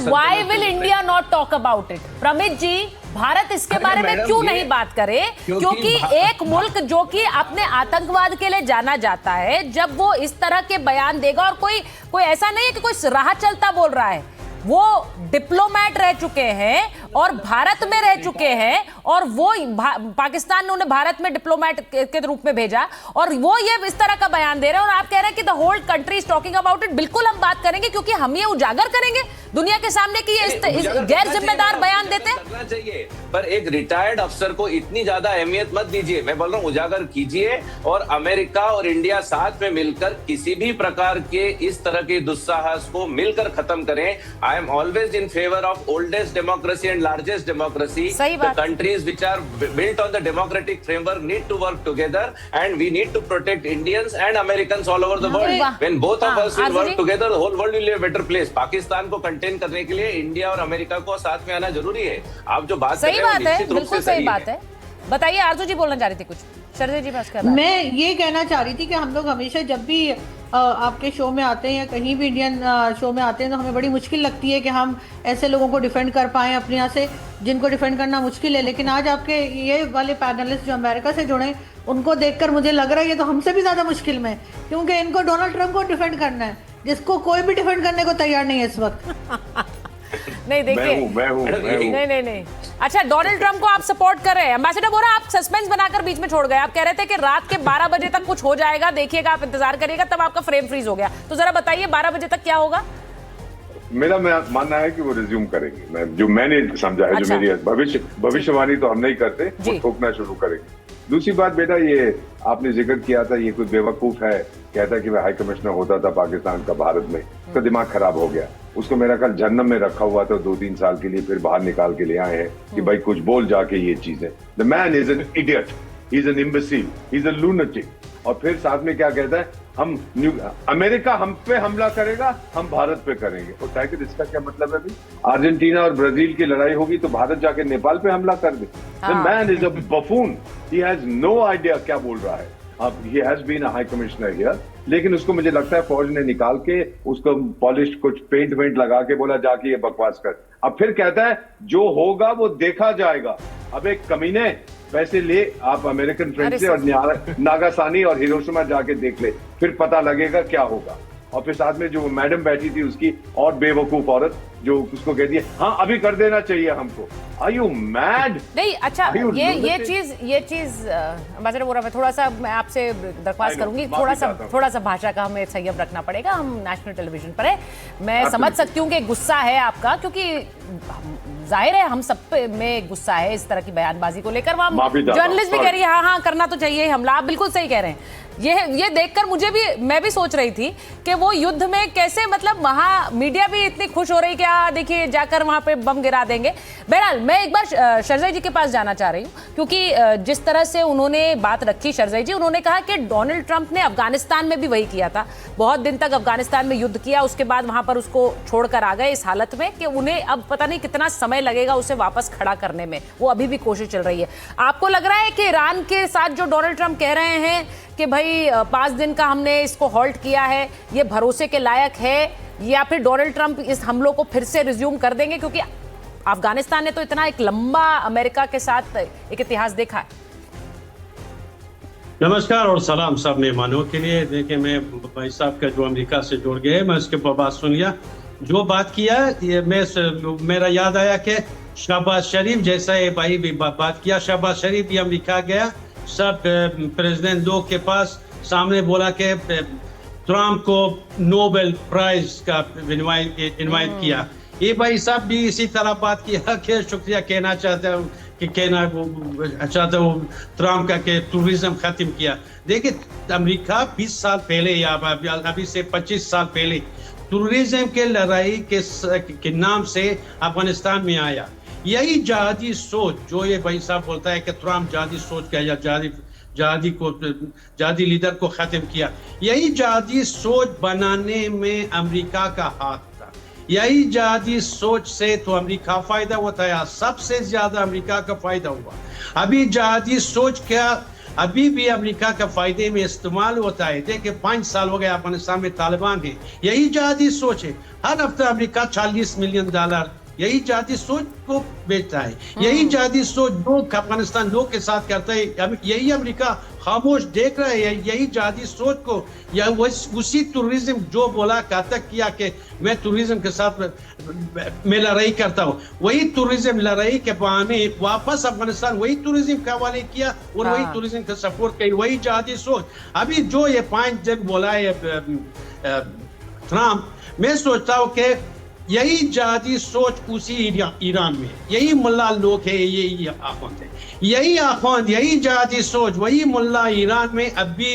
Why will India not talk about it? Pramit ji, Bharat इसके बारे में क्यों नहीं बात करे? क्योंकि एक मुल्क जो कि अपने आतंकवाद के लिए जाना जाता है, जब वो इस तरह के बयान देगा, और कोई ऐसा नहीं है कि कोई राह चलता बोल रहा है, वो डिप्लोमेट रह चुके हैं और भारत में रह चुके हैं, और वो पाकिस्तान ने उन्हें भारत में डिप्लोमेट के रूप में भेजा, और वो ये इस तरह का बयान दे रहे हैं, और आप कह रहे हैं कि the whole country is talking about it. बिल्कुल हम बात करेंगे, क्योंकि हम ये उजागर करेंगे दुनिया के सामने कि ये इस गैर जिम्मेदार बयान देते हैं। चाहिए, पर एक रिटायर्ड अफसर को इतनी ज्यादा अहमियत मत दीजिए। मैं बोल रहा हूँ उजागर कीजिए, और अमेरिका और इंडिया साथ में मिलकर किसी भी प्रकार के इस तरह के दुस्साहस को मिलकर खत्म करें। I am always in favor of oldest democracy and largest democracy. The countries which are built on the democratic framework need to work together, and we need to protect Indians and Americans all over the world. When both of us will work together, the whole world will be a better place. Pakistan को contain करने के लिए India और America को साथ में आना जरूरी है। आप जो बात कर रहे हैं निश्चित रूप से सही बात है। बताइए, आरजू जी बोलना चाह रही थी कुछ। शरदे जी बात कर रहे हैं। मैं ये कहना चाह रही थी कि हम लोग हमेशा जब भी आपके शो में आते हैं या कहीं भी इंडियन शो में आते हैं, तो हमें बड़ी मुश्किल लगती है कि हम ऐसे लोगों को डिफेंड कर पाएं अपने यहाँ से जिनको डिफेंड करना मुश्किल है। लेकिन आज आपके ये वाले पैनलिस्ट जो अमेरिका से जुड़े, उनको देखकर मुझे लग रहा है ये तो हमसे भी ज़्यादा मुश्किल में, क्योंकि इनको डोनाल्ड ट्रंप को डिफेंड करना है, जिसको कोई भी डिफेंड करने को तैयार नहीं है इस वक्त। नहीं देखिए, नहीं। अच्छा, डोनाल्ड ट्रंप को आप सपोर्ट कर रहे हैं। एम्बेसडर बोरा, आप सस्पेंस बनाकर बीच में छोड़ गए। आप कह रहे थे कि रात के 12 बजे तक कुछ हो जाएगा, देखिएगा, आप इंतजार करिएगा, तब आपका फ्रेम फ्रीज हो गया। तो जरा बताइए 12 बजे तक क्या होगा? मेरा मानना है कि वो रिज्यूम करेंगे। जो मैंने समझा है, जो मेरी भविष्यवाणी तो हम नहीं करते, वो ठोकना शुरू करेंगे। दूसरी बात बेटा, ये आपने जिक्र किया था, ये कोई बेवकूफ है कहता है कि वह हाई कमिश्नर होता था पाकिस्तान का भारत में, उसका दिमाग खराब हो गया। उसको मेरा ख्याल जहन्नम में रखा हुआ था 2-3 साल के लिए, फिर बाहर निकाल के ले आए हैं कि भाई कुछ बोल जाके ये चीजें। The man is an idiot, he is an imbecile, he is a lunatic. और फिर साथ में क्या कहता है, अमेरिका हम पे हमला करेगा, हम भारत पे करेंगे। और टाइगर, इसका क्या मतलब है? अर्जेंटीना और ब्राजील की लड़ाई होगी तो भारत जाके नेपाल पे हमला कर दे। The man is a buffoon, he has no idea क्या बोल रहा है। अब he has been a high commissioner here, लेकिन उसको मुझे लगता है फौज ने निकाल के उसको पॉलिश कुछ पेंट वेंट लगा के बोला जाके ये बकवास कर। अब फिर कहता है जो होगा वो देखा जाएगा। अब एक कमीने, पैसे ले आप अमेरिकन फ्रेंड से और नागासानी और हिरोशिमा जाके देख ले, फिर पता लगेगा क्या होगा। और फिर साथ में जो मैडम बैठी थी उसकी और बेवकूफ औरत जो उसको कहती है हाँ अभी कर देना चाहिए हमको। Are you mad? नहीं, अच्छा, ये चीज एम्बेसडर बोरा, मैं थोड़ा सा मैं आपसे दरख्वास्त करूंगी, थोड़ा सा भाषा का हमें संयम रखना पड़ेगा। हम नेशनल टेलीविजन पर है, मैं समझ सकती हूँ कि गुस्सा है आपका, क्योंकि जाहिर है हम सब में गुस्सा है इस तरह की बयानबाजी को लेकर। जर्नलिस्ट भी कह रही है हाँ करना तो चाहिए हमला। आप बिल्कुल सही कह रहे हैं। ये देखकर मैं भी सोच रही थी कि वो युद्ध में कैसे, मतलब वहां मीडिया भी इतनी खुश हो रही कि देखिए जाकर वहां पे बम गिरा देंगे। बहरहाल, मैं एक बार शरजई जी के पास जाना चाह रही हूँ, क्योंकि जिस तरह से उन्होंने बात रखी शरजई जी, उन्होंने कहा कि डोनाल्ड ट्रंप ने अफगानिस्तान में भी वही किया था, बहुत दिन तक अफगानिस्तान में युद्ध किया, उसके बाद वहां पर उसको छोड़कर आ गए इस हालत में कि उन्हें अब पता नहीं कितना समय लगेगा उसे वापस खड़ा करने में। वो अभी भी कोशिश चल रही है। आपको लग रहा है कि ईरान के साथ जो डोनाल्ड ट्रंप कह रहे हैं कि भाई 5 दिन का हमने इसको हॉल्ट किया है, ये भरोसे के लायक है, या फिर डोनाल्ड ट्रंप इस हमलों को फिर से रिज्यूम कर देंगे? क्योंकि अफगानिस्तान ने तो इतना एक लंबा अमेरिका के साथ एक इतिहास देखा है। नमस्कार और सलाम सब मेहमानों के लिए। देखिए, मैं भाई साहब का जो अमेरिका से जुड़ गए, मैं उसके बात सुन लिया, जो बात किया ये मेरा याद आया कि शहबाज शरीफ जैसा ये भाई भी बात किया। शहबाज शरीफ भी अमेरिका गया, सब प्रेसिडेंट लोग के पास सामने बोला कि ट्रंप को नोबेल प्राइज का इनवाइट किया। ये भाई साहब भी इसी तरह बात किया कि शुक्रिया कहना चाहता हूँ कि वो ट्रंप का के टूरिज्म खत्म किया। देखिए, अमेरिका 20 साल पहले या अभी से 25 साल पहले टूरिज्म के लड़ाई के नाम से अफगानिस्तान में आया। यही जहादी सोच जो ये भाई साहब बोलता है कि ट्रंप जहादी सोच का या जहादी लीडर को खत्म किया, यही जहादी सोच बनाने में अमेरिका का हाथ था। यही जहादी सोच से तो अमेरिका फायदा होता है, सबसे ज्यादा अमेरिका का फायदा हुआ। अभी जहादी सोच क्या अभी भी अमेरिका का फायदे में इस्तेमाल होता है। देखिए 5 साल हो गए अफगानिस्तान में तालिबान है, यही जिहादी सोच है। हर हफ्ता अमेरिका $40 मिलियन यही जिहादी सोच को बेचता है। यही जिहादी सोच जो अफगानिस्तान लोग के साथ करता है, यही अमेरिका खामोश देख रहा है। यही जिहादी सोच को या उसी टूरिज्म जो बोला कहता किया कि मैं टूरिज्म के साथ मैं लड़ाई करता हूँ, वही टूरिज्म लड़ाई के बहाने वापस अफगानिस्तान वही टूरिज्म का हवाले किया और वही टूरिज्म का सपोर्ट किया, वही जिहादी सोच। अभी जो ये 5 दिन बोला है ट्रम्प, मैं सोचता हूँ कि यही जिहादी सोच उसी ईरान में, यही मुल्ला लोग है, यही आखुंद है, यही आखुंद, यही जिहादी सोच, वही मुल्ला ईरान में अभी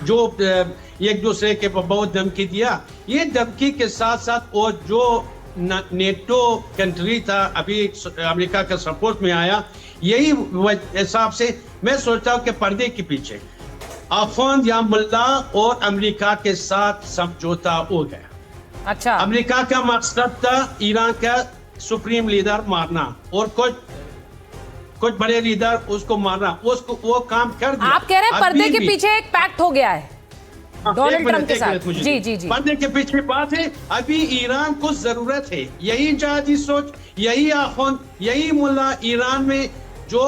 जो एक दूसरे के बहुत धमकी दिया, ये धमकी के साथ साथ और जो नेटो कंट्री था अभी अमेरिका का सपोर्ट में आया, यही हिसाब से मैं सोचता हूँ कि पर्दे के पीछे आखुंद या मुल्ला और अमेरिका के साथ समझौता हो गया। अच्छा, अमेरिका का मकसद था ईरान का सुप्रीम लीडर मारना और कुछ बड़े लीडर उसको मारना, उसको वो काम कर दिया। आप कह रहे हैं पर्दे के पीछे एक पैक्ट हो गया है डोनाल्ड ट्रम्प के साथ। जी जी जी, पर्दे के पीछे बात है, अभी ईरान को जरूरत है यही जिहादी सोच, यही आखुंद, यही मुल्ला ईरान में जो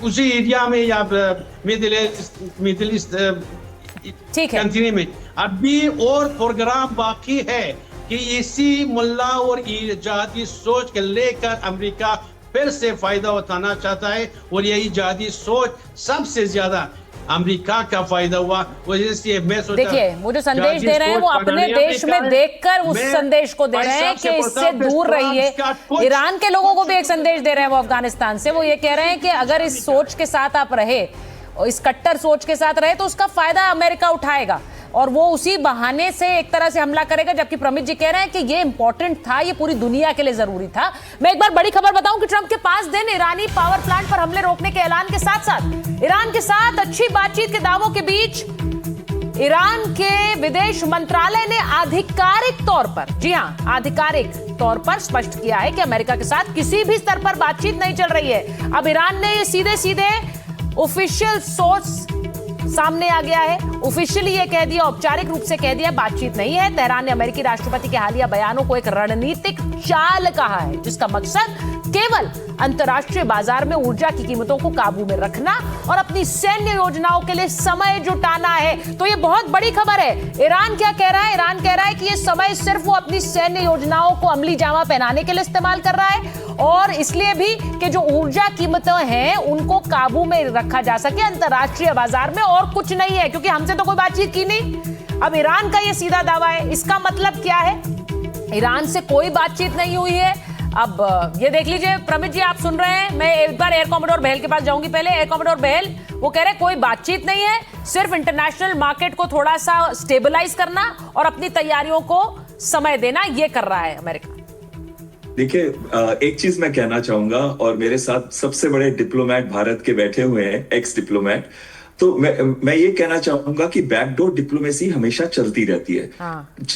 उसी एरिया में या मिडिल ईस्ट ठीक है कंट्री में अभी और प्रोग्राम बाकी है कि इसी मुल्ला और जिहादी सोच के लेकर अमेरिका फिर से फायदा उठाना चाहता है और यही जिहादी सोच सबसे ज्यादा अमेरिका का फायदा हुआ। वजह से मैं सोचता, देखिए वो जो संदेश दे रहे हैं वो अपने देश में देखकर उस संदेश को दे रहे हैं कि इससे दूर रहिए। ईरान के लोगों को भी एक संदेश दे रहे हैं वो अफगानिस्तान से, वो ये कह रहे हैं कि अगर इस सोच के साथ आप रहे और इस कट्टर सोच के साथ रहे तो उसका फायदा अमेरिका उठाएगा और वो उसी बहाने से एक तरह से हमला करेगा। जबकि प्रमित जी कह रहे हैं कि ये इंपॉर्टेंट था, ये पूरी दुनिया के लिए जरूरी था। मैं एक बार बड़ी खबर बताऊं कि ट्रंप के 5 दिन ईरानी पावर प्लांट पर हमले रोकने के ऐलान के साथ साथ ईरान के साथ अच्छी बातचीत के दावों के बीच ईरान के विदेश मंत्रालय ने आधिकारिक तौर पर, जी हां आधिकारिक तौर पर स्पष्ट किया है कि अमेरिका के साथ किसी भी स्तर पर बातचीत नहीं चल रही है। अब ईरान ने ये सीधे सीधे ऑफिशियल सोर्स सामने आ गया है, ऑफिशियली ये कह दिया, औपचारिक रूप से कह दिया बातचीत नहीं है। तेहरान ने अमेरिकी राष्ट्रपति के हालिया बयानों को एक रणनीतिक चाल कहा है जिसका मकसद केवल अंतर्राष्ट्रीय बाजार में ऊर्जा की कीमतों को काबू में रखना और अपनी सैन्य योजनाओं के लिए समय जुटाना है। तो ये बहुत बड़ी खबर है। ईरान क्या कह रहा है? ईरान कह रहा है कि ये समय सिर्फ वो अपनी सैन्य योजनाओं को अमली जामा पहनाने के लिए इस्तेमाल कर रहा है और इसलिए भी कि जो ऊर्जा कीमतें हैं उनको काबू में रखा जा सके अंतर्राष्ट्रीय बाजार में, और कुछ नहीं है, क्योंकि हमसे तो कोई बातचीत की नहीं। अब ईरान का ये सीधा दावा है। इसका मतलब क्या है? ईरान से कोई बातचीत नहीं हुई है। अब ये देख लीजिए प्रमित जी, आप सुन रहे हैं, मैं एक बार एयर कॉमोडोर बहल के पास जाऊंगी। पहले एयर कॉमोडोर बहल, वो कह रहे हैं कोई बातचीत नहीं है, सिर्फ इंटरनेशनल मार्केट को थोड़ा सा स्टेबलाइज करना और अपनी तैयारियों को समय देना, ये कर रहा है अमेरिका। देखिए, एक चीज मैं कहना चाहूंगा, और मेरे साथ सबसे बड़े डिप्लोमेट भारत के बैठे हुए हैं, एक्स डिप्लोमेट, तो मैं ये कहना चाहूंगा कि बैकडोर डिप्लोमेसी हमेशा चलती रहती है।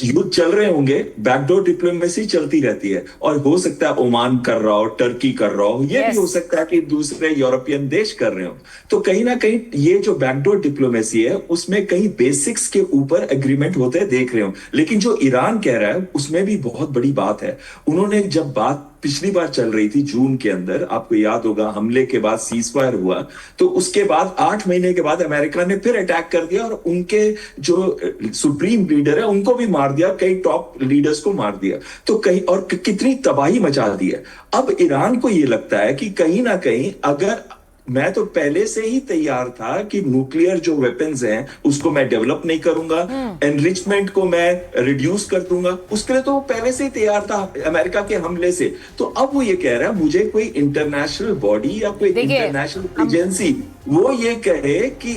युद्ध चल रहे होंगे, बैकडोर डिप्लोमेसी चलती रहती है, और हो सकता है ओमान कर रहा हो, टर्की कर रहा हो, ये भी हो सकता है कि दूसरे यूरोपियन देश कर रहे हो। तो कहीं ना कहीं ये जो बैकडोर डिप्लोमेसी है उसमें कहीं बेसिक्स के ऊपर एग्रीमेंट होते देख रहे हो। लेकिन जो ईरान कह रहा है उसमें भी बहुत बड़ी बात है। उन्होंने जब बात पिछली बार चल रही थी जून के अंदर, आपको याद होगा हमले के बाद सीजफायर हुआ, तो उसके बाद 8 महीने के बाद अमेरिका ने फिर अटैक कर दिया और उनके जो सुप्रीम लीडर है उनको भी मार दिया, कई टॉप लीडर्स को मार दिया। तो कहीं और कितनी तबाही मचा दी है। अब ईरान को यह लगता है कि कहीं ना कहीं, अगर मैं तो पहले से ही तैयार था कि न्यूक्लियर जो वेपन्स हैं उसको मैं डेवलप नहीं करूंगा, एनरिचमेंट को मैं रिड्यूस कर दूंगा, उसके लिए तो वो पहले से ही तैयार था अमेरिका के हमले से। तो अब वो ये कह रहा है मुझे कोई इंटरनेशनल बॉडी या कोई इंटरनेशनल एजेंसी वो ये कहे कि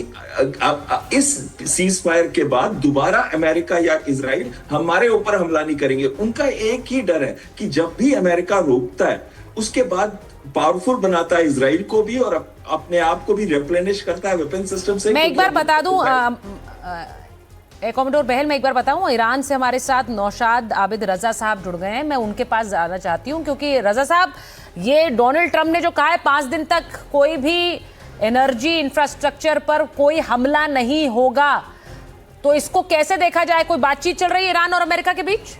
इस सीज फायर के बाद दोबारा अमेरिका या इजराइल हमारे ऊपर हमला नहीं करेंगे। उनका एक ही डर है कि जब भी अमेरिका रोकता है उसके बाद पावरफुल बनाता है इजराइल को भी और अपने आप को भी रिप्लेनिश करता है वेपन सिस्टम से। मैं एक बार बता दूं कॉमोडोर बहल, मैं एक बार बताऊं, ईरान से हमारे साथ नौशाद आबिद रजा साहब जुड़ गए हैं। मैं उनके पास जाना चाहती हूं क्योंकि रजा साहब, ये डोनाल्ड ट्रंप ने जो कहा है 5 दिन तक कोई भी एनर्जी इंफ्रास्ट्रक्चर पर कोई हमला नहीं होगा। तो इसको कैसे देखा जाए? कोई बातचीत चल रही है ईरान और अमेरिका के बीच?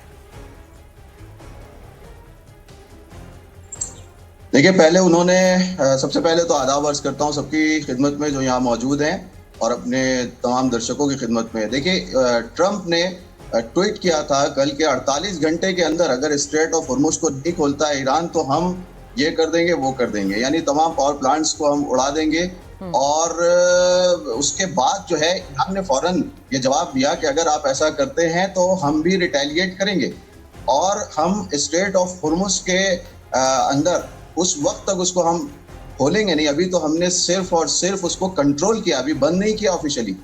देखिए, पहले उन्होंने सबसे पहले तो आदाब अर्ज करता हूं सबकी खिदमत में जो यहाँ मौजूद हैं और अपने तमाम दर्शकों की खिदमत में। देखिए, ट्रंप ने ट्वीट किया था कल के 48 घंटे के अंदर अगर स्ट्रेट ऑफ हॉर्मुज़ को नहीं खोलता है ईरान तो हम ये कर देंगे वो कर देंगे, यानी तमाम पावर प्लांट्स को हम उड़ा देंगे। और उसके बाद जो है ईरान ने फौरन ये जवाब दिया कि अगर आप ऐसा करते हैं तो हम भी रिटेलिएट करेंगे और हम स्ट्रेट ऑफ हॉर्मुज़ के अंदर उस वक्त तक उसको हम खोलेंगे नहीं। अभी तो हमने सिर्फ और सिर्फ उसको कंट्रोल किया, अभी बंद नहीं किया ऑफिशियली।